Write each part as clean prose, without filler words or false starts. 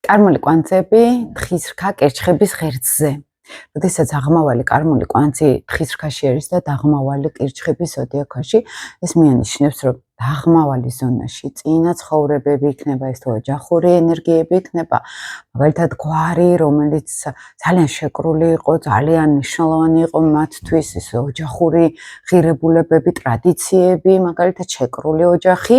კარმული კვანძები თხის რქა კირჩხების ღერძზე. როდესაც აღმავალი კარმული კვანძი თხის რქაში არის და დაღმავალი კირჩხების ზოდიაქოში, ეს მიანიშნებს, რომ დაღმავალი ზონაში წინა ცხოვრებები იქნება, ეს თუ ოჯახური ენერგიები იქნება, მაგალითად გვარი, რომელიც ძალიან შეკრული იყო, ძალიან მნიშვნელოვანი იყო მათთვის, ეს ოჯახური ღირებულებები, ტრადიციები, მაგალითად შეკრული ოჯახი.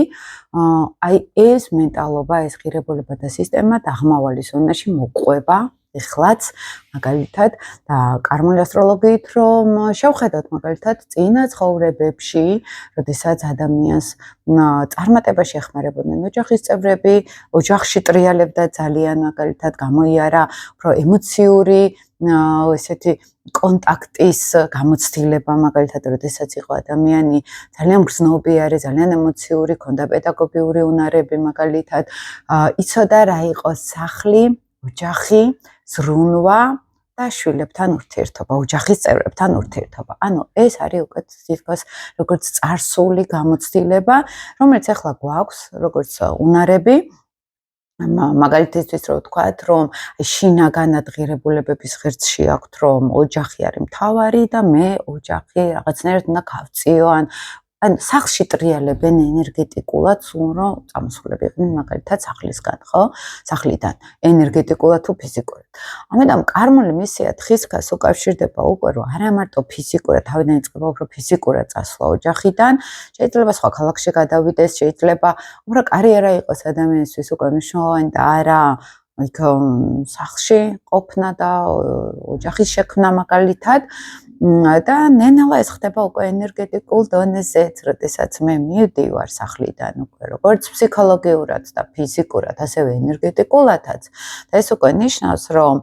აი ეს მენტალობა, ეს ღირებულება და სისტემა დაღმავალი ზონაში მოყვება ეხლაც მაგალითად და კარმული ასტროლოგიით რომ შევხედოთ მაგალითად წინა ცხოვრებებში, როდესაც ადამიანს წარმატებაში ეხმარებოდნენ ოჯახის წევრები, ოჯახში ტრიალებდა ძალიან მაგალითად გამოიარა უფრო ემოციური ესეთი კონტაქტის გამოცდილება მაგალითად როდესაც იყო ადამიანი ძალიან გრძნობიარე, ძალიან ემოციური, ჰქონდა პედაგოგიური უნარები მაგალითად იცოდა რა იყო სახლი, ოჯახი, ზრუნვა და შვილებთან ურთიერთობა, ოჯახის წევრებთან ურთიერთობა. ანუ ეს არის უკვე თითქოს როგორც წარსული გამოცდილება, რომელიც ახლა გვაქვს, როგორც უნარები. მაგალითისთვის რო ვთქვათ, რომ შინაგანად ღირებულებების ღერძში აქვთ, რომ ოჯახი არის მთავარი და მე ოჯახი რაღაცნაირად უნდა გავწიო, ან სახლში ტრიალებენ ენერგეტიკულად, სულ რომ წამოსულებიყვნენ მაგალითად სახლისგან, ხო? სახლიდან, ენერგეტიკულად თუ ფიზიკურად. ამიტომ კარმული მისია თხის რქას უკავშირდება უკვე რომ არა მარტო ფიზიკურად, თავიდან იწყება უფრო ფიზიკურად წასვლა ოჯახიდან, შეიძლება სხვა ქალაქში გადავიდეს, შეიძლება უფრო კარიერა იყოს ადამიანისთვის უკვე მნიშვნელოვანი და არა იქ სახლში ყოფნა და ოჯახის შექმნა მაგალითად. და ნენელა ეს ხდება უკვე ენერგეტიკულ დონეზეც, როდესაც მე მივდივარ სახლიდან უკვე როგორც ფსიქოლოგიურად და ფიზიკურად, ასევე ენერგეტიკულადაც. და ეს უკვე ნიშნავს, რომ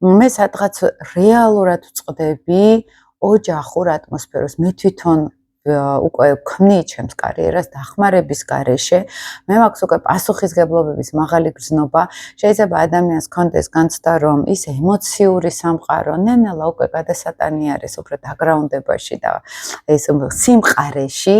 მე სადღაც რეალურად ვწყდები ოჯახურ ატმოსფეროს, მე თვითონ უკვე ქმნი ჩემს კარიერას დახმარების გარეშე, მე მაქვს უკვე პასუხისგებლობების მაღალი გრძნობა, შეიძლება ადამიანს კონდეს განცდა, რომ ის ემოციური სამყარო ნენელა უკვე გადასატანი არის უფრო დაგრაუნდებაში და ეს სიმყარეში,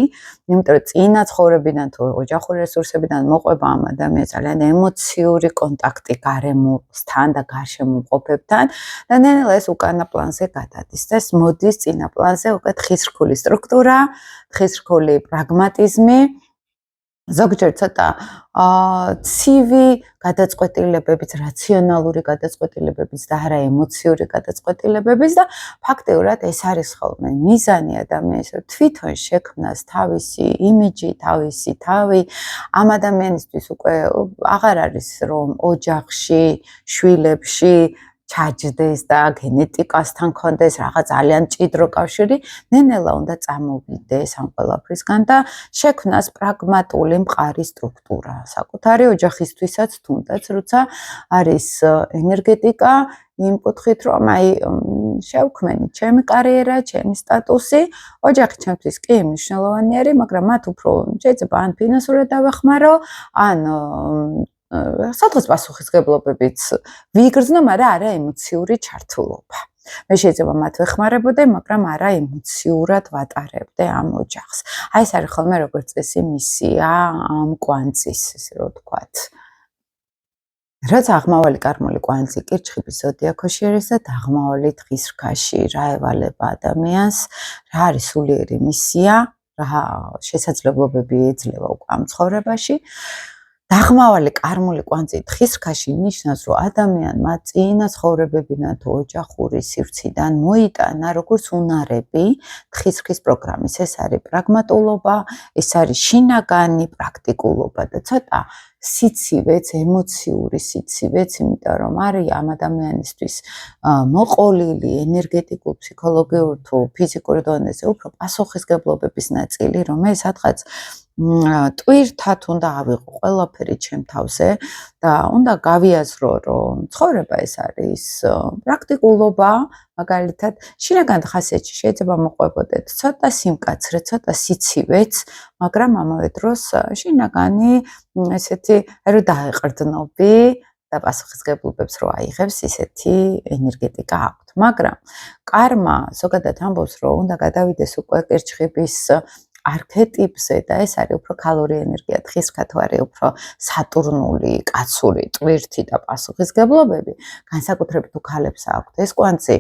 იმიტომ რომ წინა ცხოვრებიდან თუ ოჯახური რესურსებიდან მოყვება ამ ადამიანს ძალიან ემოციური კონტაქტი გარემოსთან და გარშემოყოფებთან და ნენელა ეს უკანა პლანზე გადადის და ეს მოდის წინა პლანზე უკვე თხის რქული სტრუქტურა, თხის რქული პრაგმატიზმი, ზოგჯერ ცოტა ცივი გადაწყვეტილებებით, რაციონალური გადაწყვეტილებებით და არა ემოციური გადაწყვეტილებებით და ფაქტიურად ეს არის ხოლმე მიზანი ადამიანის, რომ თვითონ შექმნას თავისი იმიჯი, თავისი თავი. ამ ადამიანისთვის უკვე აღარ არის რომ ოჯახში, შვილებში ჩაჯდეს და გენეტიკასთან კონდეს რაღაც ძალიან მჭიდრო კავშირი, ნენელა უნდა წამოვიდეს ამ ყველაფრისგან და შექმნას პრაგმატული მყარი სტრუქტურა. საკუთარი ოჯახისთვისაც თუნდაც, როცა არის ენერგეტიკა იმ კუთხით, რომ აი შევქმენი ჩემი კარიერა, ჩემი სტატუსი, ოჯახი ჩემთვის კი მნიშვნელოვანი არის, მაგრამ მათ უფრო შეიძლება ან ფინანსურად დავეხმარო, ან სადღაც პასუხისგებლობებით ვიგრძნო, მაგრამ არა ემოციური ჩართულობა. მე შეიძლება მათ ვეხმარებოდე, მაგრამ არა ემოციურად ვატარებდე ამ ოჯახს. აი ეს არის ხოლმე როგორც წესი მისია ამ კვანძის, ესე რომ ვთქვათ. რაც აღმავალი კარმული კვანძი კირჩხიბის ზოდიაქოში არის და დაღმავალი თხის რქაში, რა ევალება ადამიანს, რა არის სულიერი მისია, რა შესაძლებლობები ეძლევა უკვე ამ ცხოვრებაში. დაღმავალი კარმული კვანძი თხის რქაში ნიშნავს, რომ ადამიანმა წინა ცხოვრებებიდან თუ ოჯახური სივრციდან მოიტანა როგორც უნარები თხის რქის პროგრამის. ეს არის პრაგმატულობა, ეს არის შინაგანი პრაქტიკულობა და ცოტა სიცივეც, ემოციური სიცივეც, იმიტომ რომ არის ამ ადამიანისთვის მოყოლილი ენერგეტიკულ, ფსიქოლოგიურ თუ ფიზიკურ დონეზე უფრო პასუხისგებლობების ნაწილი, რომელიც სადღაც ტვირთად უნდა ავიღო ყველაფერი ჩემ თავზე და უნდა გავიაზრო, რომ ცხოვრება ეს არის პრაქტიკულობა, მაგალითად, შინაგან ხასიათში შეიძლება მოყვებოდეთ ცოტა სიმკაცრე, ცოტა სიცივეც, მაგრამ ამავე დროს შინაგანი ესეთი რომ დაეყრდნობი და პასუხისგებლობებს რო აიღებს, ისეთი ენერგეტიკა აქვს. მაგრამ კარმა ზოგადად ამბობს, რომ უნდა გადავიდეს უკვე კირჩხიბის არქეტიპზე და ეს არის უფრო ქალური ენერგია, თხისქა თუ არის უფრო სატურნული, კაცური, ტვირთი და პასუხისგებლობები, განსაკუთრებით თუ ქალებს აქვთ ეს კვანძი,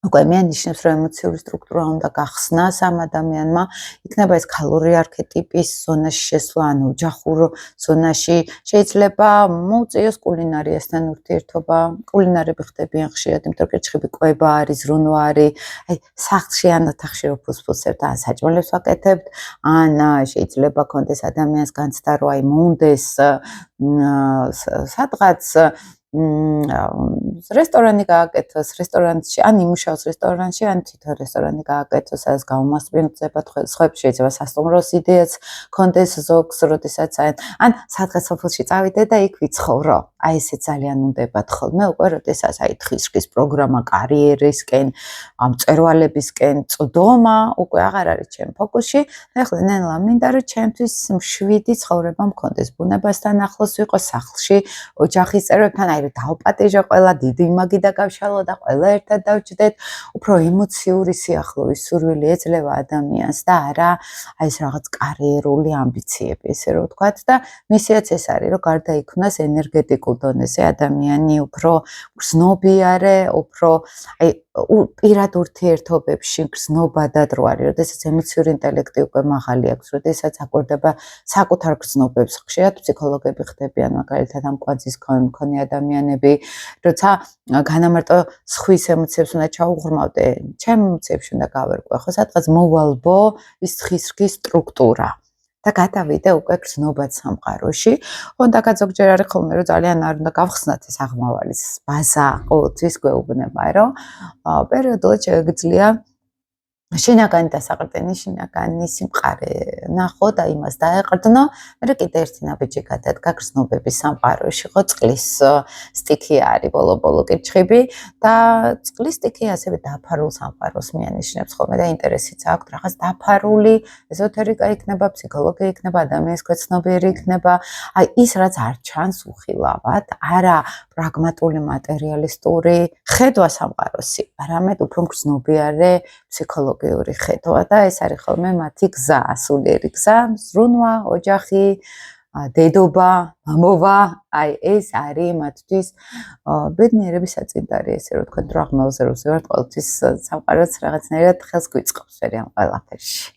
უკვე მეანიშნებს, რომ ემოციური სტრუქტურა უნდა გახსნას ამ ადამიანმა, იქნება ეს ქალური არქეტიპის ზონაში შესვლა, ანუ ოჯახურ ზონაში, შეიძლება მოუწიოს კულინარიასთან ურთიერთობა, კულინარები ხდებიან ხშირად, იმიტომ რომ კირჩხიბი კვება არის, ზრუნვა არის, აი სახლში ან ოთახში რო ფუსფუსებთ, ან საჭმელებს ვაკეთებთ, ან შეიძლება კონდეს ადამიანს განცდა, რომ აი მომდეს სადღაც რესტორანი გააკეთოს, რესტორანში, ან იმუშაოს რესტორანში, ან თვითონ რესტორანი გააკეთოს, სადაც გაუმასპინძლდება სხვებს, შეიძლება სასტუმროს იდეაც კონდეს ზოგს, როდესაც ან სადღაც სოფელში წავიდე და იქ ვიცხოვრო. აი ესე ძალიან უნდებათ ხოლმე, უკვე როდესაც აი თხისქის პროგრამა კარიერისკენ, მწვერვალებისკენ წვდომა, უკვე აღარ არის ჩემ ფოკუსში. ეხლა ნელა მინდა რომ ჩემთვის მშვიდი ცხოვრება მქონდეს, ბუნებასთან ახლოს ვიყო, სახლში, ოჯახის წევრებთან აი დავპატეჟო ყველა დიდი იმაგი დაგავშალო და ყველა ერთად დავჭდეთ, უფრო ემოციური სიახლოვის სურვილი ეძლევა ადამიანს და არა აი ეს რაღაც კარიერული ამბიციები, ესე რომ ვთქვათ და მისიაც ეს არის, რომ გარდაიქმნას ენერგეტიკულ დონეზე ადამიანი უფრო გრძნობიარე, უფრო აი პირად ურთიერთობებში გრძნობადად რო არის, როდესაც ემოციური ინტელექტი უკვე მაღალი აქვს, როდესაც აკვირდება საკუთარ გრძნობებს, ხშირად ფსიქოლოგები ხდებიან მაგალითად ამ კვანძის მქონე ადამიანები, როცა განამარტო სხვის ემოციებს უნდა ჩაუღრმავდე, ჩემ ემოციებში უნდა გავერკვე, ხო სადღაც მოვალბო ის თხისქის სტრუქტურა და გადავიდე უკვე გრძნობად სამყაროში. ხონდა ზოგჯერ არის ხოლმე, რომ ძალიან არ უნდა გავხსნათ ეს აღმავალის ბაზა, ყოველთვის გვეუბნება, რომ პერიოდულად შეგვიძლია შინაგანი დასაყრდენი, შინაგანი სიმყარე ნახო და იმას დაეყრდნო, მაგრამ კიდე ერთი ნაბიჯი გადადგა გრძნობების სამყაროში, ხო წყლის სტიქი არის ბოლო-ბოლო კირჩხიბი და წყლის სტიქი ასევე დაფარულ სამყაროს მიანიშნებს ხოლმე და ინტერესიც აქვს რაღაც დაფარული ეზოთერიკა იქნება, ფსიქოლოგია იქნება, ადამიანის ქვეცნობიერი იქნება, აი ის რაც არ ჩანს უხილავად, არა პრაგმატული მატერიალისტური ხედვა სამყაროსი, არამედ უფრო გრძნობიარე ფსიქოლოგიური ხედვა და ეს არის ხოლმე მათი გზა, სულიერი გზა, ზრუნვა, ოჯახი, დედობა, მამობა, აი ეს არის მათთვის ბედნიერების საწინდარი, ესე რომ ვთქვათ, რომ აღმავზე რო ვზევართ, ყოველთვის სამყაროც რაღაცნაირად ხელს გვიწყობს ვერი ამ ყველაფერში.